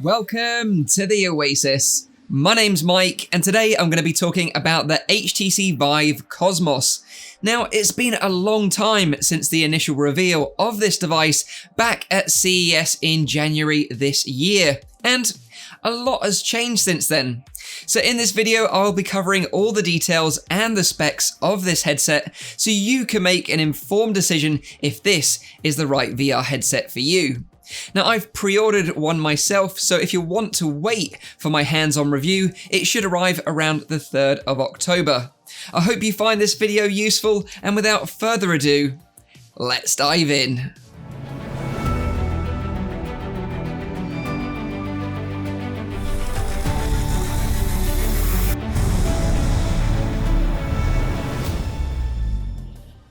Welcome to the Oasis. My name's Mike, and today I'm going to be talking about the HTC Vive Cosmos. Now, it's been a long time since the initial reveal of this device back at CES in January this year, and a lot has changed since then. So in this video, I'll be covering all the details and the specs of this headset so you can make an informed decision if this is the right VR headset for you. Now, I've pre-ordered one myself, so if you want to wait for my hands-on review, it should arrive around the 3rd of October. I hope you find this video useful, and without further ado, let's dive in.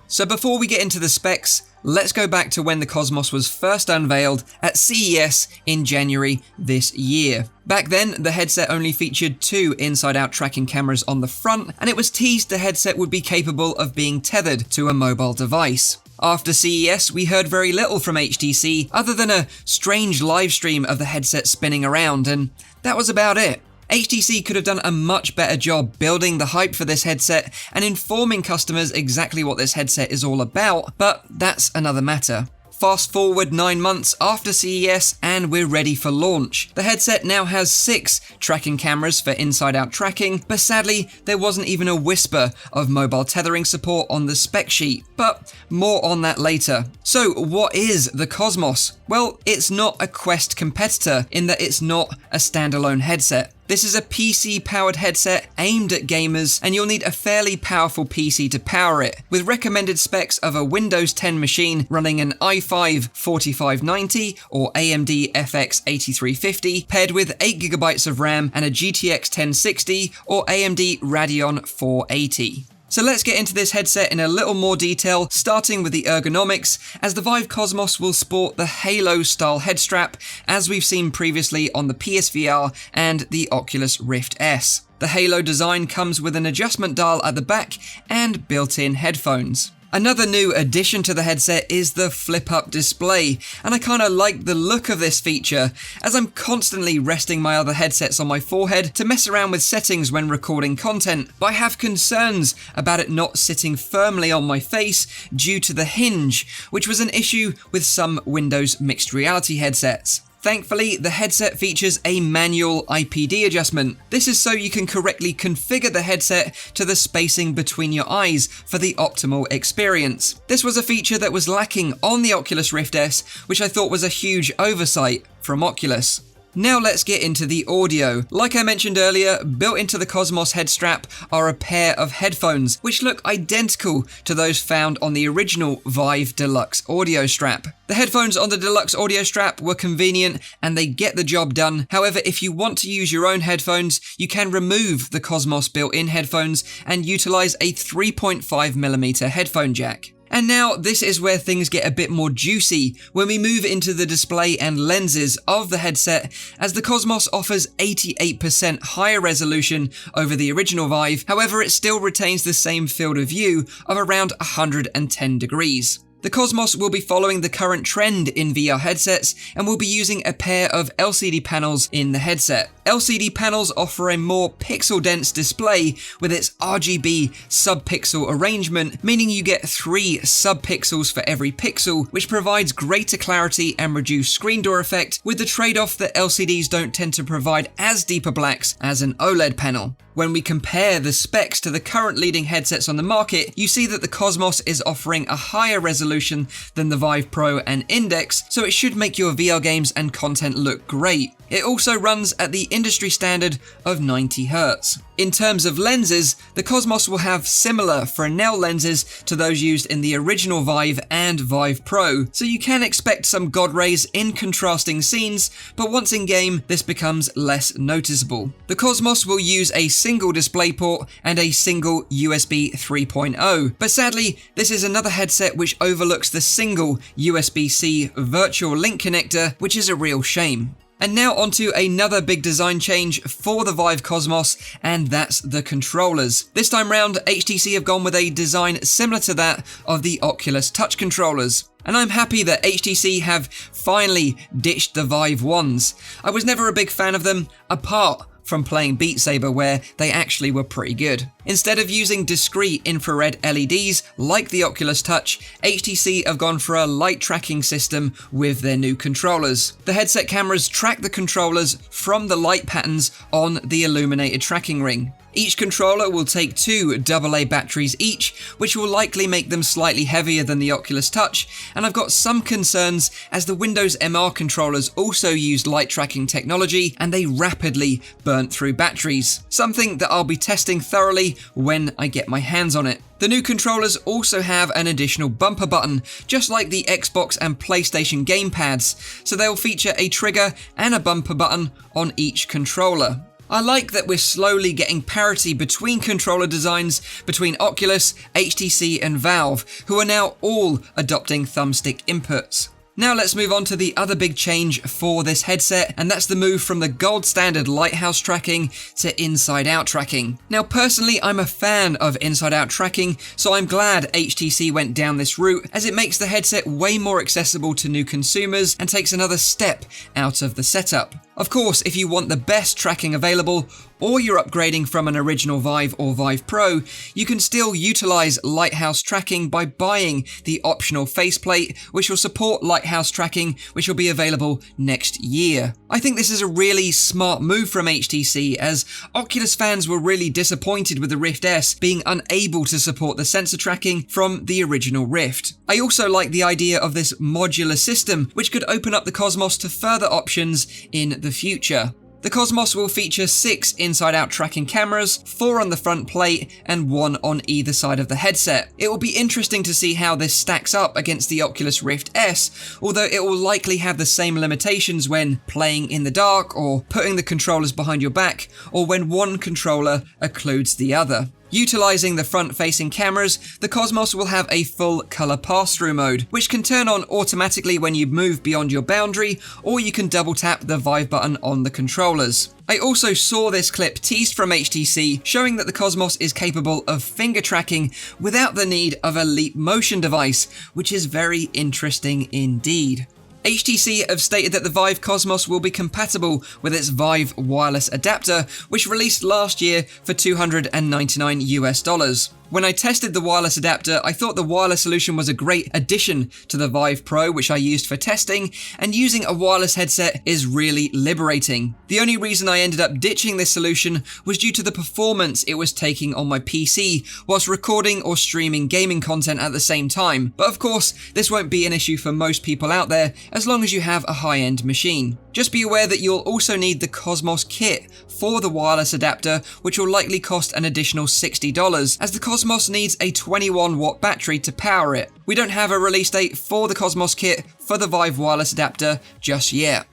So before we get into the specs, let's go back to when the Cosmos was first unveiled at CES in January this year. Back then, the headset only featured 2 inside-out tracking cameras on the front, and it was teased the headset would be capable of being tethered to a mobile device. After CES, we heard very little from HTC other than a strange live stream of the headset spinning around, and that was about it. HTC could have done a much better job building the hype for this headset and informing customers exactly what this headset is all about, but that's another matter. Fast forward 9 months after CES and we're ready for launch. The headset now has 6 tracking cameras for inside-out tracking, but sadly there wasn't even a whisper of mobile tethering support on the spec sheet, but more on that later. So what is the Cosmos? Well, it's not a Quest competitor in that it's not a standalone headset. This is a PC-powered headset aimed at gamers, and you'll need a fairly powerful PC to power it, with recommended specs of a Windows 10 machine running an i5 4590 or AMD FX 8350, paired with 8GB of RAM and a GTX 1060 or AMD Radeon 480. So let's get into this headset in a little more detail, starting with the ergonomics, as the Vive Cosmos will sport the Halo-style headstrap, as we've seen previously on the PSVR and the Oculus Rift S. The Halo design comes with an adjustment dial at the back and built-in headphones. Another new addition to the headset is the flip-up display, and I kinda like the look of this feature, as I'm constantly resting my other headsets on my forehead to mess around with settings when recording content, but I have concerns about it not sitting firmly on my face due to the hinge, which was an issue with some Windows mixed reality headsets. Thankfully, the headset features a manual IPD adjustment. This is so you can correctly configure the headset to the spacing between your eyes for the optimal experience. This was a feature that was lacking on the Oculus Rift S, which I thought was a huge oversight from Oculus. Now let's get into the audio. Like I mentioned earlier, built into the Cosmos headstrap are a pair of headphones, which look identical to those found on the original Vive Deluxe audio strap. The headphones on the Deluxe audio strap were convenient and they get the job done. However, if you want to use your own headphones, you can remove the Cosmos built-in headphones and utilize a 3.5mm headphone jack. And now this is where things get a bit more juicy when we move into the display and lenses of the headset, as the Cosmos offers 88% higher resolution over the original Vive. However, it still retains the same field of view of around 110 degrees. The Cosmos will be following the current trend in VR headsets and will be using a pair of LCD panels in the headset. LCD panels offer a more pixel-dense display with its RGB sub-pixel arrangement, meaning you get 3 sub-pixels for every pixel, which provides greater clarity and reduced screen door effect, with the trade-off that LCDs don't tend to provide as deeper blacks as an OLED panel. When we compare the specs to the current leading headsets on the market, you see that the Cosmos is offering a higher resolution than the Vive Pro and Index, so it should make your VR games and content look great. It also runs at the industry standard of 90Hz. In terms of lenses, the Cosmos will have similar Fresnel lenses to those used in the original Vive and Vive Pro, so you can expect some God rays in contrasting scenes, but once in game, this becomes less noticeable. The Cosmos will use a single DisplayPort and a single USB 3.0, but sadly, this is another headset which overlooks the single USB-C virtual link connector, which is a real shame. And now onto another big design change for the Vive Cosmos, and that's the controllers. This time round, HTC have gone with a design similar to that of the Oculus touch controllers. And I'm happy that HTC have finally ditched the Vive ones. I was never a big fan of them, apart from playing Beat Saber, where they actually were pretty good. Instead of using discrete infrared LEDs like the Oculus Touch, HTC have gone for a light tracking system with their new controllers. The headset cameras track the controllers from the light patterns on the illuminated tracking ring. Each controller will take 2 AA batteries each, which will likely make them slightly heavier than the Oculus Touch, and I've got some concerns as the Windows MR controllers also use light tracking technology and they rapidly burn through batteries, something that I'll be testing thoroughly when I get my hands on it. The new controllers also have an additional bumper button, just like the Xbox and PlayStation gamepads, so they'll feature a trigger and a bumper button on each controller. I like that we're slowly getting parity between controller designs between Oculus, HTC and Valve, who are now all adopting thumbstick inputs. Now let's move on to the other big change for this headset, and that's the move from the gold standard lighthouse tracking to inside-out tracking. Now personally, I'm a fan of inside-out tracking, so I'm glad HTC went down this route, as it makes the headset way more accessible to new consumers and takes another step out of the setup. Of course, if you want the best tracking available, or you're upgrading from an original Vive or Vive Pro, you can still utilize lighthouse tracking by buying the optional faceplate, which will support lighthouse tracking, which will be available next year. I think this is a really smart move from HTC, as Oculus fans were really disappointed with the Rift S being unable to support the sensor tracking from the original Rift. I also like the idea of this modular system, which could open up the Cosmos to further options in the future. The Cosmos will feature 6 inside-out tracking cameras, 4 on the front plate and 1 on either side of the headset. It will be interesting to see how this stacks up against the Oculus Rift S, although it will likely have the same limitations when playing in the dark or putting the controllers behind your back, or when one controller occludes the other. Utilizing the front-facing cameras, the Cosmos will have a full color pass-through mode, which can turn on automatically when you move beyond your boundary, or you can double tap the Vive button on the controllers. I also saw this clip teased from HTC showing that the Cosmos is capable of finger tracking without the need of a Leap Motion device, which is very interesting indeed. HTC have stated that the Vive Cosmos will be compatible with its Vive wireless adapter, which released last year for $299 US. When I tested the wireless adapter, I thought the wireless solution was a great addition to the Vive Pro, which I used for testing, and using a wireless headset is really liberating. The only reason I ended up ditching this solution was due to the performance it was taking on my PC whilst recording or streaming gaming content at the same time. But of course, this won't be an issue for most people out there as long as you have a high-end machine. Just be aware that you'll also need the Cosmos kit for the wireless adapter, which will likely cost an additional $60, as the Cosmos needs a 21-watt battery to power it. We don't have a release date for the Cosmos kit for the Vive wireless adapter just yet.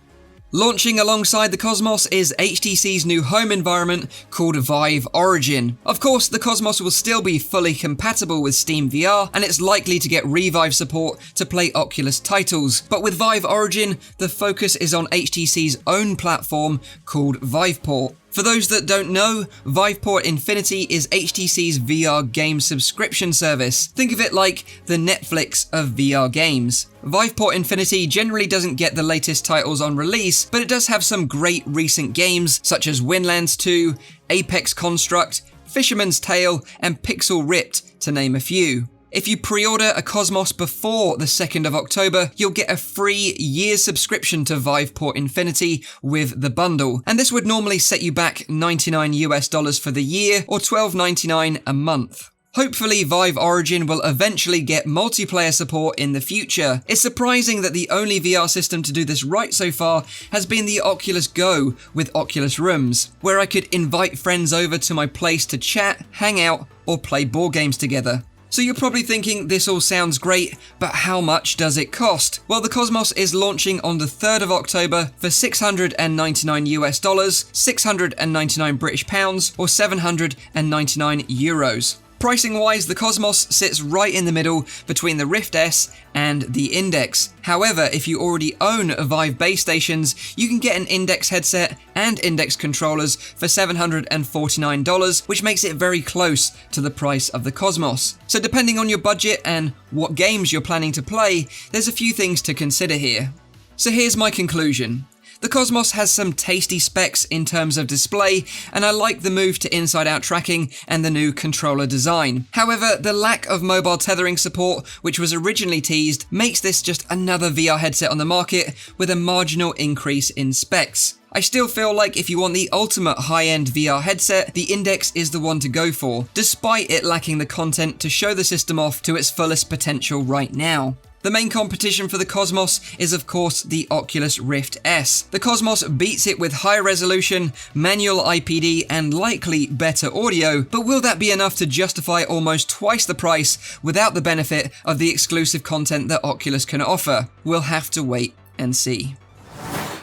Launching alongside the Cosmos is HTC's new home environment called Vive Origin. Of course, the Cosmos will still be fully compatible with Steam VR, and it's likely to get Revive support to play Oculus titles. But with Vive Origin, the focus is on HTC's own platform called VivePort. For those that don't know, VivePort Infinity is HTC's VR game subscription service. Think of it like the Netflix of VR games. VivePort Infinity generally doesn't get the latest titles on release, but it does have some great recent games such as Windlands 2, Apex Construct, Fisherman's Tale, and Pixel Ripped, to name a few. If you pre-order a Cosmos before the 2nd of October, you'll get a free year's subscription to VivePort Infinity with the bundle. And this would normally set you back $99 US for the year or $12.99 a month. Hopefully, Vive Origin will eventually get multiplayer support in the future. It's surprising that the only VR system to do this right so far has been the Oculus Go with Oculus Rooms, where I could invite friends over to my place to chat, hang out, or play board games together. So you're probably thinking this all sounds great, but how much does it cost? Well, the Cosmos is launching on the 3rd of October for $699 US, 699 British pounds, or 799 euros. Pricing wise, the Cosmos sits right in the middle between the Rift S and the Index. However, if you already own Vive base stations, you can get an Index headset and Index controllers for $749, which makes it very close to the price of the Cosmos. So depending on your budget and what games you're planning to play, there's a few things to consider here. So here's my conclusion. The Cosmos has some tasty specs in terms of display, and I like the move to inside-out tracking and the new controller design. However, the lack of mobile tethering support, which was originally teased, makes this just another VR headset on the market with a marginal increase in specs. I still feel like if you want the ultimate high-end VR headset, the Index is the one to go for, despite it lacking the content to show the system off to its fullest potential right now. The main competition for the Cosmos is of course the Oculus Rift S. The Cosmos beats it with high resolution, manual IPD and likely better audio, but will that be enough to justify almost twice the price without the benefit of the exclusive content that Oculus can offer? We'll have to wait and see.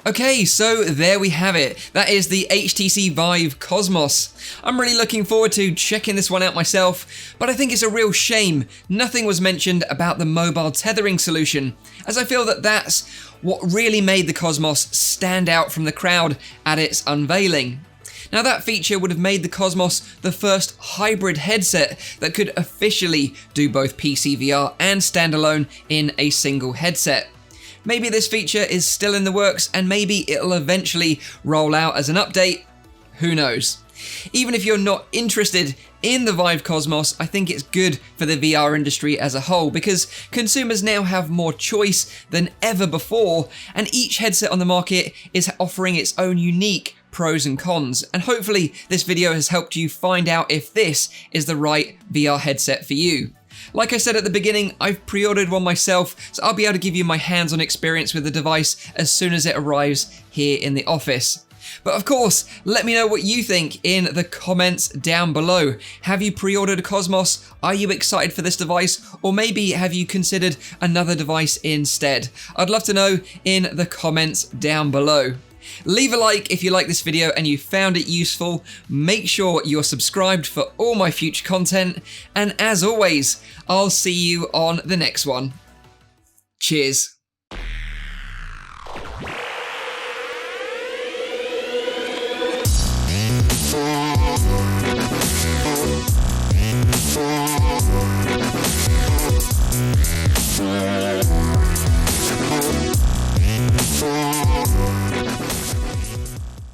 Okay, so there we have it. That is the HTC Vive Cosmos. I'm really looking forward to checking this one out myself, but I think it's a real shame nothing was mentioned about the mobile tethering solution, as I feel that that's what really made the Cosmos stand out from the crowd at its unveiling. Now that feature would have made the Cosmos the first hybrid headset that could officially do both PC VR and standalone in a single headset. Maybe this feature is still in the works and maybe it'll eventually roll out as an update. Who knows? Even if you're not interested in the Vive Cosmos, I think it's good for the VR industry as a whole because consumers now have more choice than ever before, and each headset on the market is offering its own unique pros and cons, and hopefully this video has helped you find out if this is the right VR headset for you. Like I said at the beginning, I've pre-ordered one myself, so I'll be able to give you my hands-on experience with the device as soon as it arrives here in the office. But of course, let me know what you think in the comments down below. Have you pre-ordered a Cosmos? Are you excited for this device? Or maybe have you considered another device instead? I'd love to know in the comments down below. Leave a like if you like this video and you found it useful. Make sure you're subscribed for all my future content. And as always, I'll see you on the next one. Cheers.